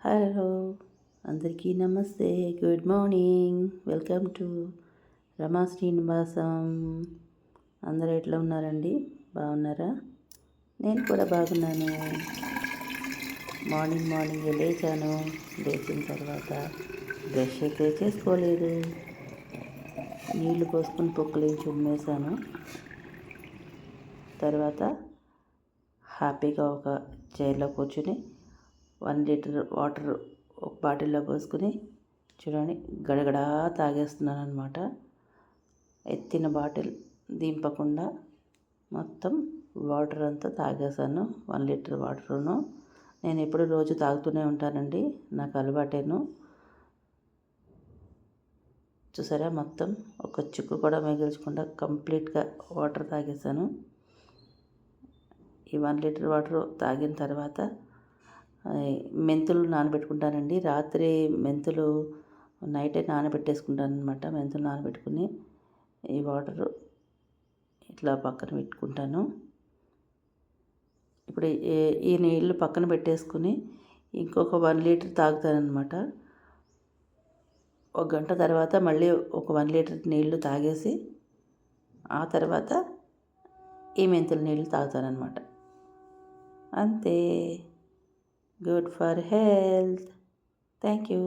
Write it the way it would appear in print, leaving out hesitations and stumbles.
Hello, అందరికీ నమస్తే. Good morning. Welcome to రమా శ్రీనివాసం. అందరూ ఎట్లా ఉన్నారండి? బాగున్నారా? నేను కూడా బాగున్నాను. మార్నింగ్ లేచాను. లేచిన తర్వాత బ్రష్ అయితే చేసుకోలేదు. నీళ్లు పోసుకొని పొక్కులేంచి ఉమ్మేశాను. తర్వాత హ్యాపీగా ఒక చైర్లో కూర్చుని 1 లీటర్ వాటర్ ఒక బాటిల్లో పోసుకుని చూడండి గడగడా తాగేస్తున్నాను అనమాట. ఎత్తిన బాటిల్ దింపకుండా మొత్తం వాటర్ అంతా తాగేసాను. 1 లీటర్ వాటరును నేను ఎప్పుడు రోజు తాగుతూనే ఉంటానండి, నాకు అలవాటేను. చూసారా, మొత్తం ఒక చుక్కు కూడా మిగిల్చకుండా కంప్లీట్గా వాటర్ తాగేసాను. ఈ 1 లీటర్ వాటర్ తాగిన తర్వాత మెంతులు నానబెట్టుకుంటానండి. రాత్రి మెంతులు నైటే నానబెట్టేసుకుంటాను అనమాట. మెంతులు నానబెట్టుకుని ఈ వాటరు ఇట్లా పక్కన పెట్టుకుంటాను. ఇప్పుడు ఈ నీళ్ళు పక్కన పెట్టేసుకుని ఇంకొక 1 లీటర్ తాగుతానమాట. ఒక గంట తర్వాత మళ్ళీ ఒక 1 లీటర్ నీళ్లు తాగేసి ఆ తర్వాత ఈ మెంతుల నీళ్ళు తాగుతానమాట. అంతే. Good for health. Thank you.